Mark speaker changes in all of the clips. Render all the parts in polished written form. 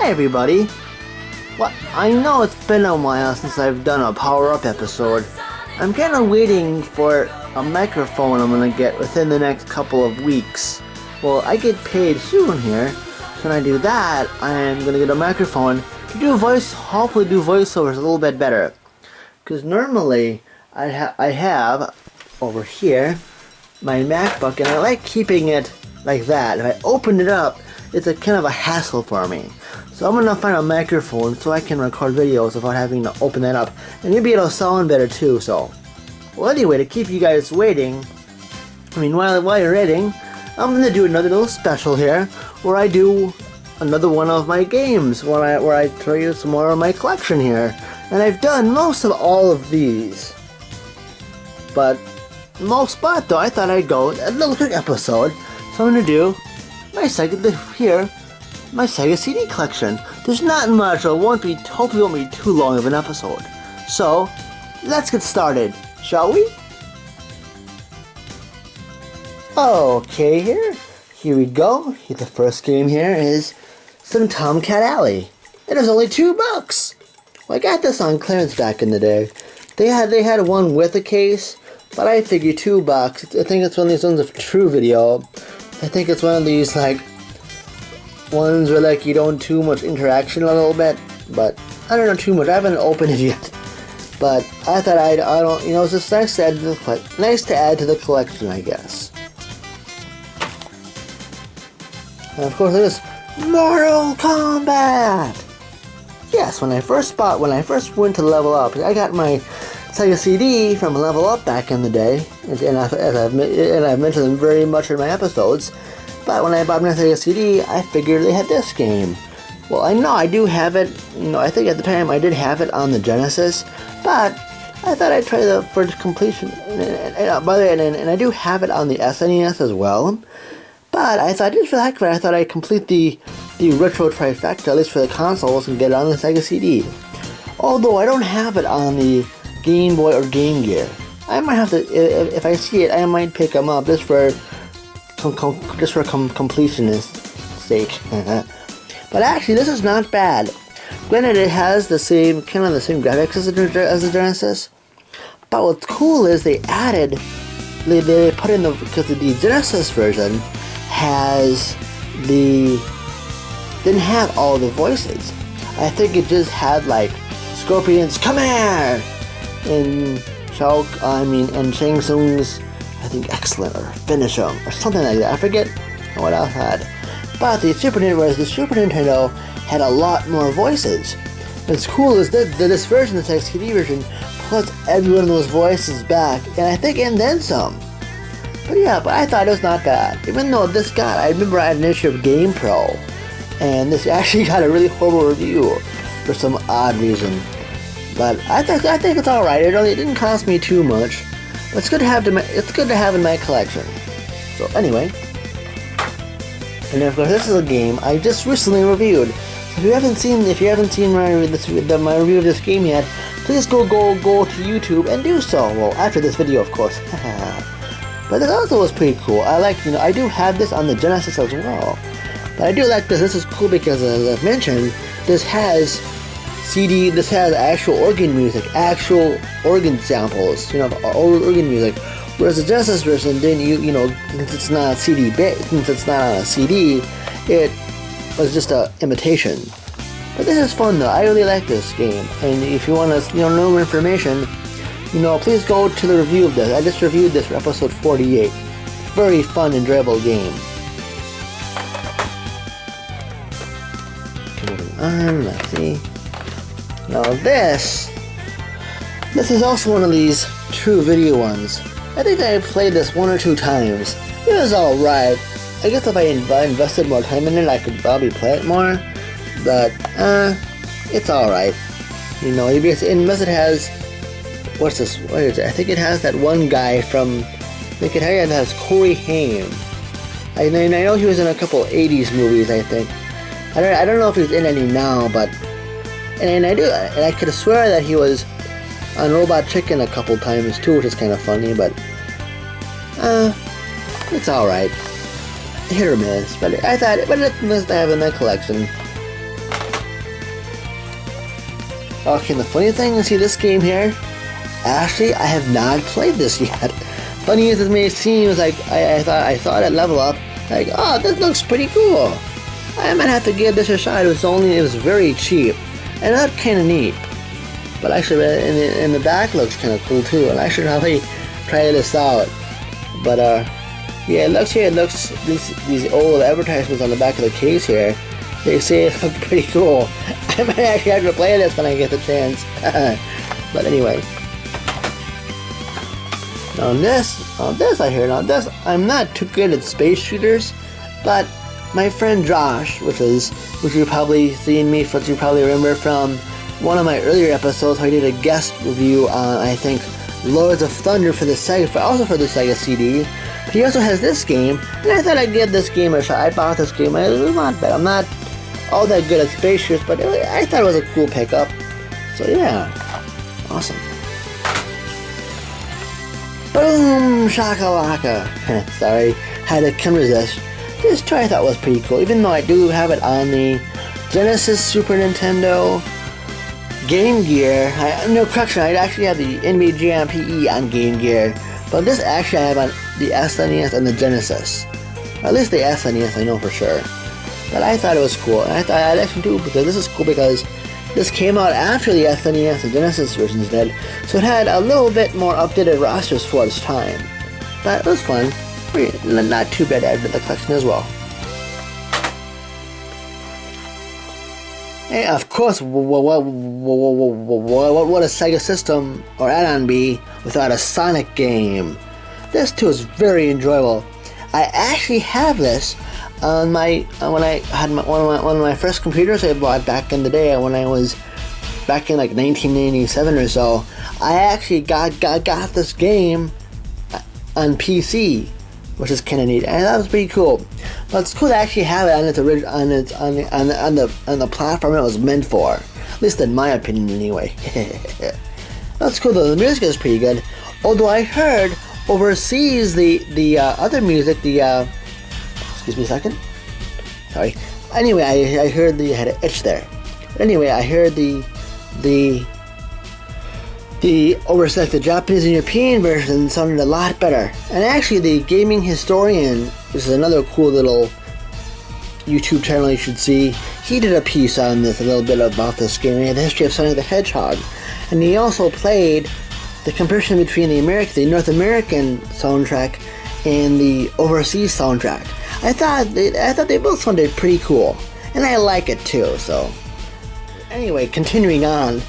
Speaker 1: Hi everybody! Well, I know it's been a while since I've done a power-up episode. I'm kinda waiting for a microphone I'm gonna get within the next couple of weeks. Well, I get paid soon here, so when I do that, I'm gonna get a microphone to do hopefully do voiceovers a little bit better. Because normally, I have, over here, my MacBook, and I like keeping it like that. If I open it up, it's a kind of a hassle for me. So I'm gonna find a microphone so I can record videos without having to open that up. And maybe it'll sound better too, so. Well, anyway, to keep you guys waiting, while you're waiting, I'm gonna do another little special here, where I do another one of my games, where I show you some more of my collection here. And I've done most of all of these. But though, I thought I'd go a little quick episode. So I'm gonna do my Sega CD collection. There's not much, so hopefully it won't be too long of an episode. So, let's get started, shall we? Okay, here we go. The first game here is some Tomcat Alley. It was only $2. Well, I got this on clearance back in the day. They had one with a case, but I figured $2. I think it's one of these ones of True Video. I think it's one of these ones where you don't too much interaction a little bit, but I don't know too much. I haven't opened it yet, but I thought it's just nice to add to the collection, I guess. And of course, there's Mortal Kombat. Yes, when I first went to Level Up, I got my Sega CD from Level Up back in the day, and I've mentioned them very much in my episodes. But when I bought my Sega CD, I figured they had this game. Well, I know I do have it. I think at the time I did have it on the Genesis, but I thought I'd try for completion. And I do have it on the SNES as well. But I thought, just for the heck of it, I thought I'd complete the retro trifecta, at least for the consoles, and get it on the Sega CD. Although I don't have it on the Game Boy or Game Gear. I might have to, if I see it, I might pick them up just for completionist sake. But actually, this is not bad. Granted, it has the same graphics as the Genesis. But what's cool is they put in because the Genesis version didn't have all the voices. I think it just had Scorpion's "Come here!" and Shang Tsung's, I think, "Excellent" or "Finish 'em" or something like that. I forget what else had. But the Super Nintendo had a lot more voices. What's cool is that this version, the Sega CD version, puts every one of those voices back, and then some. But I thought it was not bad. Even though I remember I had an issue of GamePro, and this actually got a really horrible review for some odd reason. But I think it's alright. It didn't cost me too much. But it's good to have in my collection. So anyway, and of course this is a game I just recently reviewed. So if you haven't seen my review of this game yet, please go to YouTube and do so. Well, after this video, of course. But this also was pretty cool. I do have this on the Genesis as well. But I do like this. This is cool because, as I've mentioned, this has actual organ music, actual organ samples, organ music. Whereas the Genesis version, since it's not since it's not on a CD, it was just an imitation. But this is fun though. I really like this game. And if you want to, know more information, please go to the review of this. I just reviewed this for episode 48. Very fun, enjoyable game. Moving on, let's see. Now this is also one of these True Video ones. I think I played this 1 or 2 times. It was alright. I guess if I invested more time in it, I could probably play it more. But, it's alright. Unless it has, what is it? I think it has that one guy from, it has Corey Haim. I know he was in a couple 80s movies, I think. I don't know if he's in any now, but, and I could swear that he was on Robot Chicken a couple times too, which is kind of funny, but it's alright. Hit or miss, but it's nice to have in my collection. Okay, the funny thing, see this game here? Actually, I have not played this yet. Funny as it may seem, is like I saw that level up, like, oh, this looks pretty cool. I might have to give this a shot. It was very cheap, and that's kind of neat. But actually, in the back looks kind of cool too, and I should probably try this out. But yeah, it looks these old advertisements on the back of the case here. They say it looks pretty cool. I might actually have to play this when I get the chance. But anyway. Now this, I'm not too good at space shooters, but my friend Josh, which you've probably seen me, which you probably remember from one of my earlier episodes where I did a guest review on, I think, Lords of Thunder for the Sega, also for the Sega CD. But he also has this game, and I thought I'd give this game a shot. I bought this game, it was not bad. I'm not all that good at space shooters, but I thought it was a cool pickup. So yeah, awesome. Boom shakalaka. Sorry, had to come resist. This toy I thought was pretty cool, even though I do have it on the Genesis, Super Nintendo, Game Gear. No correction, I actually have the NBA Jam PE on Game Gear, but this actually I have on the SNES and the Genesis. Or at least the SNES, I know for sure. But I thought it was cool, and I thought I'd actually do it because this is cool because this came out after the SNES and Genesis versions did, so it had a little bit more updated rosters for its time. But it was fun. Not too bad to add to the collection as well. And of course, what would a Sega system or add-on be without a Sonic game? This too is very enjoyable. I actually have this on when I had one of my first computers I bought back in the day when I was back in like 1997 or so. I actually got this game on PC, which is kind of neat, and that was pretty cool. But it's cool to actually have it on the platform it was meant for, at least in my opinion, anyway. That's cool though. The music is pretty good. Although I heard overseas the other music, excuse me a second. Sorry. Anyway, I heard I had an itch there. But anyway, I heard the overseas, the Japanese and European version sounded a lot better. And actually, the Gaming Historian, which is another cool little YouTube channel you should see, he did a piece on this, a little bit about this game, and the history of Sonic the Hedgehog. And he also played the comparison between the North American soundtrack and the overseas soundtrack. I thought they both sounded pretty cool, and I like it too. So anyway, continuing on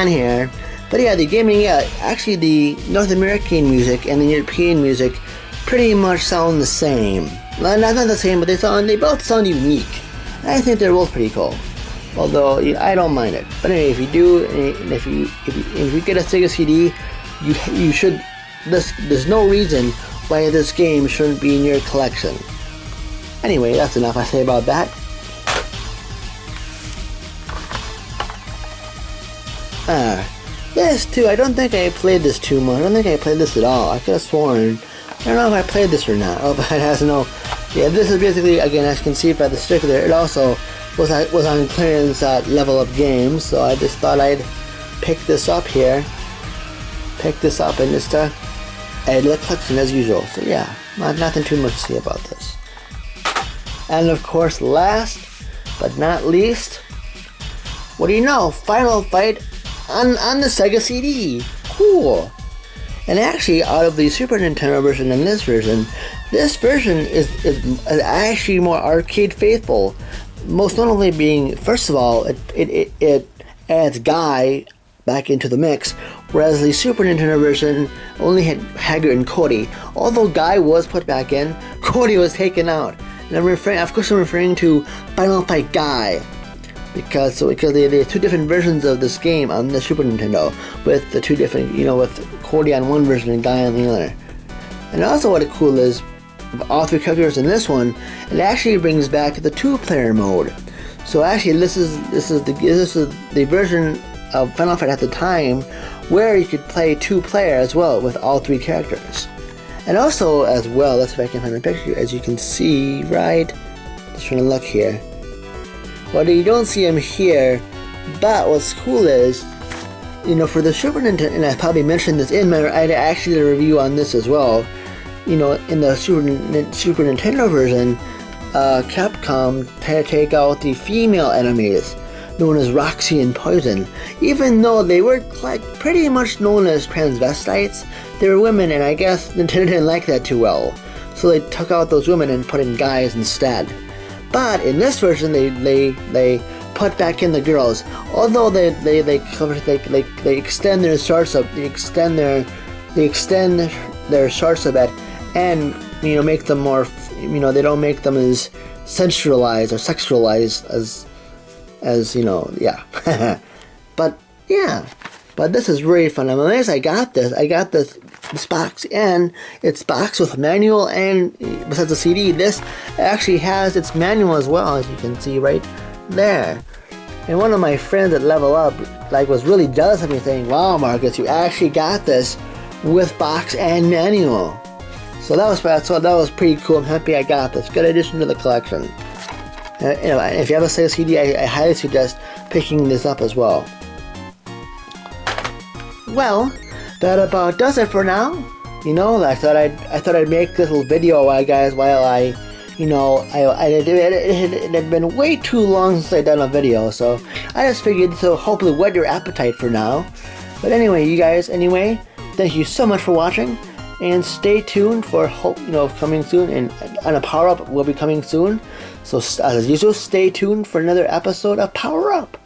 Speaker 1: here. But yeah, the gaming, actually the North American music and the European music pretty much sound the same. Not the same, but they both sound unique. And I think they're both pretty cool. Although I don't mind it. But anyway, if you do, and if you get a Sega CD, you should. There's no reason why this game shouldn't be in your collection. Anyway, that's enough I say about that. This too, I don't think I played this too much. I don't think I played this at all. I could have sworn. I don't know if I played this or not. Oh, but it has no. Yeah, this is basically, again, as you can see by the sticker there, it also was on clearance at Level Up Games, so I just thought I'd pick this up here. Pick this up and just add to the collection as usual. So yeah, nothing too much to say about this. And of course, last but not least, what do you know? Final Fight on the Sega CD. Cool. And actually, out of the Super Nintendo version and this version is actually more arcade faithful. Most notably being, first of all, it adds Guy back into the mix, whereas the Super Nintendo version only had Haggard and Cody. Although Guy was put back in, Cody was taken out. And I'm referring to Final Fight Guy, because there are two different versions of this game on the Super Nintendo, with the two different, with Cody on one version and Guy on the other. And also, what cool is, all three characters in this one, it actually brings back the two-player mode. So actually, this is the version of Final Fight at the time where you could play two-player as well with all three characters. And also, as well, let's see if I can find a picture. As you can see, right? Just trying to look here. Well, you don't see him here, But what's cool is, for the Super Nintendo, and I probably mentioned this I actually did a review on this as well. In the Super Nintendo version, Capcom had to take out the female enemies, known as Roxy and Poison. Even though they were pretty much known as transvestites, they were women, and I guess Nintendo didn't like that too well. So they took out those women and put in guys instead. But in this version, they put back in the girls. Although they extend their shorts up, they extend their shorts a bit, and make them more. They don't make them as sensualized or sexualized as yeah. But this is really fun. I'm amazed I got this box, and it's boxed with manual, and besides the CD, this actually has its manual as well, as you can see right there. And one of my friends at Level Up was really jealous of me, saying, "Wow, Marcus, you actually got this with box and manual." So that was pretty cool. I'm happy I got this. Good addition to the collection. If you have a Sega CD, I highly suggest picking this up as well. Well, that about does it for now. I thought I'd make this little video, guys, while it had been way too long since I'd done a video, so I just figured to hopefully whet your appetite for now. But anyway, you guys, thank you so much for watching, and stay tuned for coming soon, and a Power Up will be coming soon. So as usual, stay tuned for another episode of Power Up.